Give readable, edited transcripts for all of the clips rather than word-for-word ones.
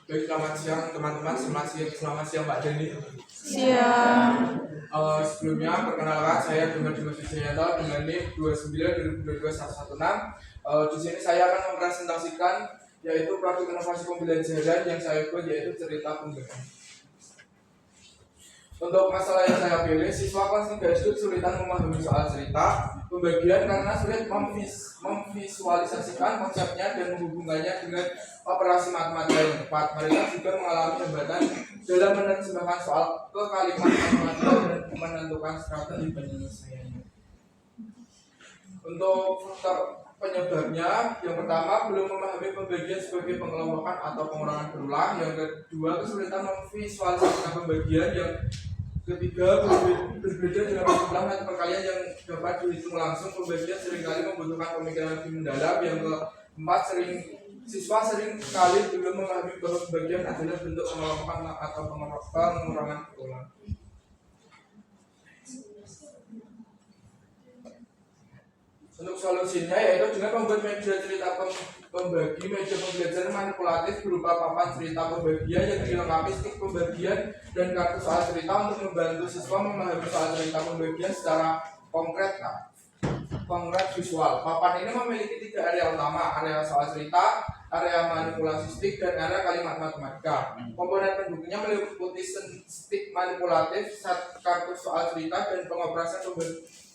Baik, selamat siang teman-teman, selamat siang Mbak Deni. Siang. Sebelumnya perkenalkan saya Dr. Dimas Wijayanto dengan NIM 29/2022-116. Di sini saya akan mempresentasikan yaitu produk inovasi pembelajaran yang saya buat yaitu cerita pembelajaran. Untuk masalah yang saya pilih, siswa kelas 3 SD kesulitan memahami soal cerita pembagian karena sulit memvisualisasikan konsepnya dan menghubungkannya dengan operasi matematika yang tepat. Mereka juga mengalami hambatan dalam menerjemahkan soal ke kalimat matematika dan menentukan strategi penyelesaiannya. Untuk faktor penyebabnya, yang pertama belum memahami pembagian sebagai pengelompokan atau pengurangan berulang. Yang kedua, kesulitan memvisualisasikan pembagian. Yang ketiga, berbeda dengan jumlah dan perkalian yang dapat dihitung langsung. Pembagian seringkali membutuhkan pemikiran lebih mendalam. Yang keempat, siswa sering kali belum memahami bahwa pembagian adalah bentuk pengelompokan atau pengurangan berulang. Untuk solusinya yaitu dengan membuat media cerita pembagi, media pembelajaran manipulatif berupa papan cerita pembagian yang dilengkapi stik pembagian dan kartu soal cerita untuk membantu siswa memahami soal cerita pembagian secara konkret visual. Papan ini memiliki 3 area utama: area soal cerita, area manipulasi stik, dan area kalimat matematika. Komponen pendukungnya meliputi stik manipulatif, kartu soal cerita, dan pengoperasian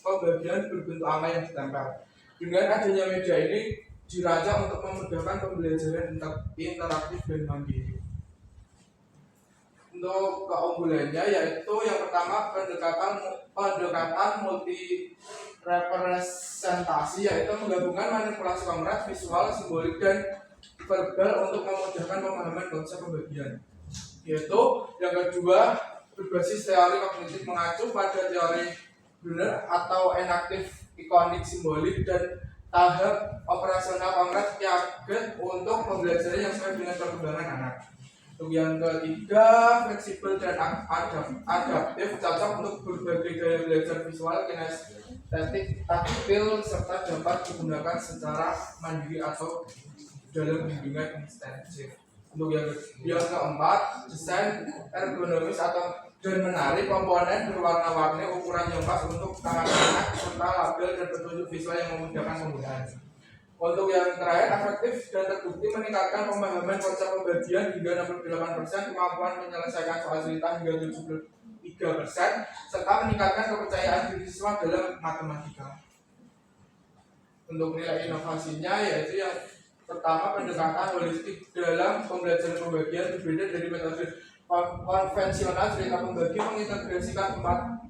pembagian berbentuk angka yang ditempel. Dengan adanya media ini dirancang untuk memudahkan pembelajaran interaktif dan mandiri. Untuk keunggulannya yaitu yang pertama pendekatan multi representasi, yaitu menggabungkan manipulasi konkret, visual, simbolik, dan verbal untuk memudahkan pemahaman konsep pembagian. Yaitu yang kedua berbasis teori kognitif mengacu pada teori Brunner atau enaktif, ikonik, simbolik, dan tahap operasional konkret target untuk pembelajaran yang sesuai dengan perkembangan anak. Untuk yang ketiga, fleksibel dan adaptif, cocok untuk berbagai gaya belajar visual, kinestetik, taktil, serta dapat digunakan secara mandiri atau dalam bimbingan intensif. Untuk yang keempat, desain ergonomis dan menarik, komponen berwarna-warni, ukuran yang pas untuk tangan-tangan, serta label dan petunjuk visual yang memudahkan penggunaan. Untuk yang terakhir, efektif dan terbukti meningkatkan pemahaman konsep pembagian hingga 68%, kemampuan menyelesaikan soal cerita hingga 73%, serta meningkatkan kepercayaan diri siswa dalam matematika. Untuk nilai inovasinya yaitu yang pertama, pendekatan holistik dalam pembelajaran pembagian berbeda dari metode konvensional. Cerita pembagi mengintegrasikan 4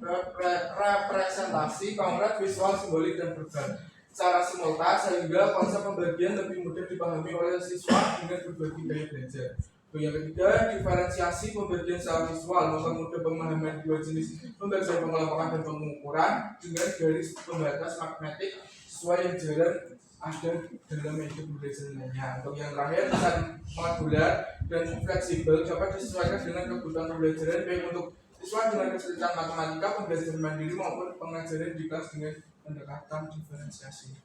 representasi konkret, visual, simbolik, dan verbal secara simultan sehingga konsep pembagian lebih mudah dipahami oleh siswa dengan berbagai gaya belajar. Yang ketiga, diferensiasi pembagian secara visual mempermudah pemahaman 2 jenis pembagian pengelompokan dan pengukuran dengan garis pembatas magnetik sesuai yang jarang ada dalam media pembelajaran lainnya. Untuk yang terakhir, desain modular dan fleksibel dapat disesuaikan dengan kebutuhan pembelajaran baik untuk siswa dengan kesulitan matematika, pembelajaran mandiri maupun pengajaran di kelas dengan pendekatan diferensiasi.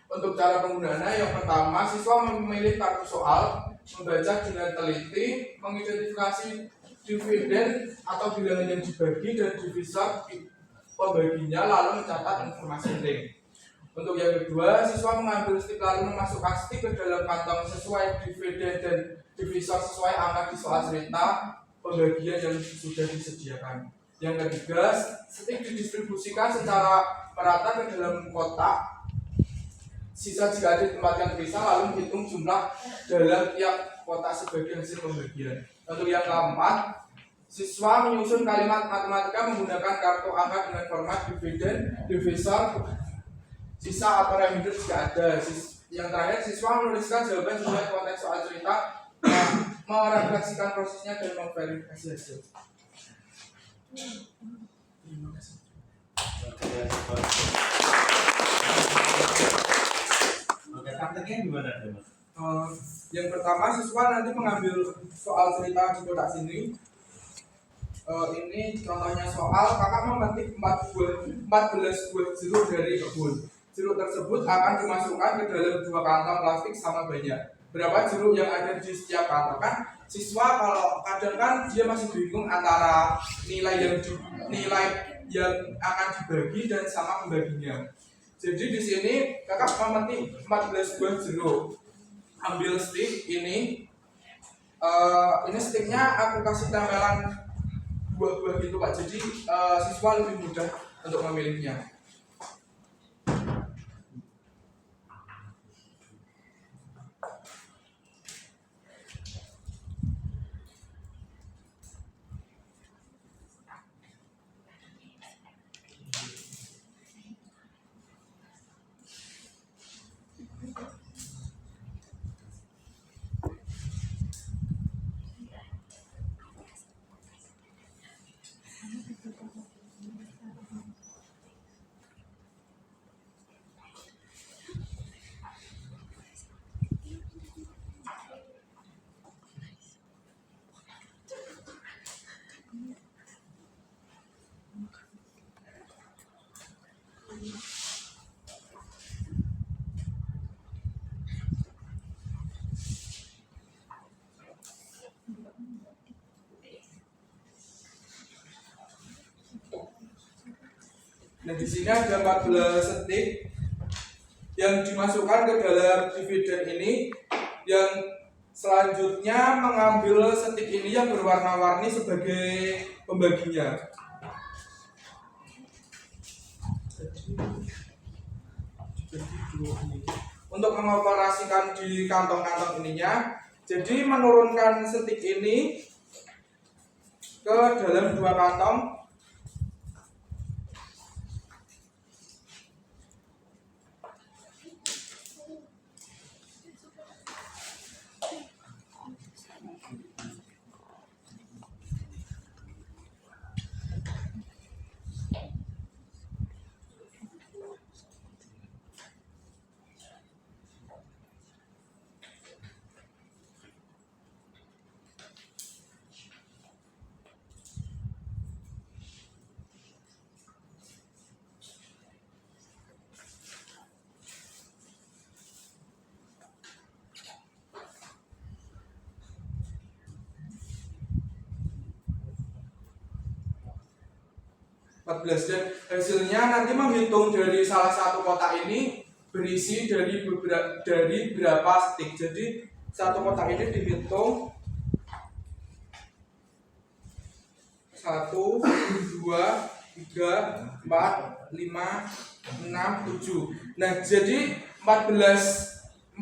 Untuk cara penggunaannya, yang pertama, siswa memilih kartu soal, membaca dengan teliti, mengidentifikasi dividen atau bilangan yang dibagi dan divisor pembaginya, lalu mencatat informasi penting. Untuk yang kedua, siswa mengambil stik lalu memasukkan stik ke dalam kantong sesuai dividen dan divisor sesuai angka di soal cerita pembagian yang sudah disediakan. Yang ketiga, stik didistribusikan secara merata ke dalam kotak. Sisa jika ditempatkan terpisah lalu menghitung jumlah dalam tiap kotak sebagai hasil pembagian. Untuk yang keempat, siswa menyusun kalimat matematika menggunakan kartu angka dengan format dividen, divisor, sisa atau remainder jika ada. Yang terakhir, siswa menuliskan jawaban sesuai konteks soal cerita, merefleksikan prosesnya dan memverifikasi hasil. Terima kasih. Oke, prakteknya gimana Mas? Yang pertama, siswa nanti mengambil soal cerita di kotak sini. Ini contohnya soal kakak memetik 14 buah jeruk dari kebun. Jeruk tersebut akan dimasukkan ke dalam 2 kantong plastik sama banyak. berapa jeruk yang ada di setiap kantong. Kan siswa kalau kadang kan dia masih bingung antara nilai yang akan dibagi dan sama pembaginya. Jadi di sini kakak memetik 14 buah jeruk. Ambil stick ini sticknya aku kasih tempelan buah-buah gitu Pak. Jadi siswa lebih mudah untuk memilihnya. Nah di sini ada 14 stick yang dimasukkan ke dalam dividen ini, yang selanjutnya mengambil stick ini yang berwarna-warni sebagai pembaginya. Untuk mengoperasikan di kantong-kantong ininya, jadi menurunkan stick ini ke dalam 2 kantong. Dan hasilnya nanti menghitung dari salah satu kotak ini berisi dari berapa stick. Jadi satu kotak ini dihitung 1, 2, 3, 4, 5, 6, 7. Nah jadi 14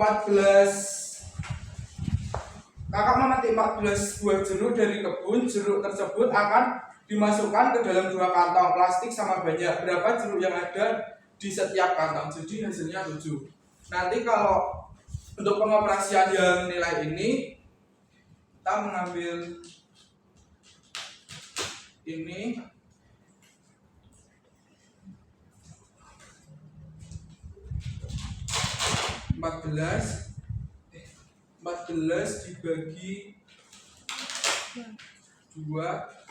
kakak memetik 14 buah jeruk dari kebun. Jeruk tersebut akan dimasukkan ke dalam 2 kantong plastik sama banyak berapa jeruk yang ada di setiap kantong. Jadi hasilnya 7. Nanti kalau untuk pengoperasian yang nilai ini, kita mengambil ini 14 dibagi 2.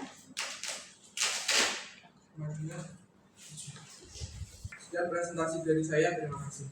Sekian presentasi dari saya, terima kasih.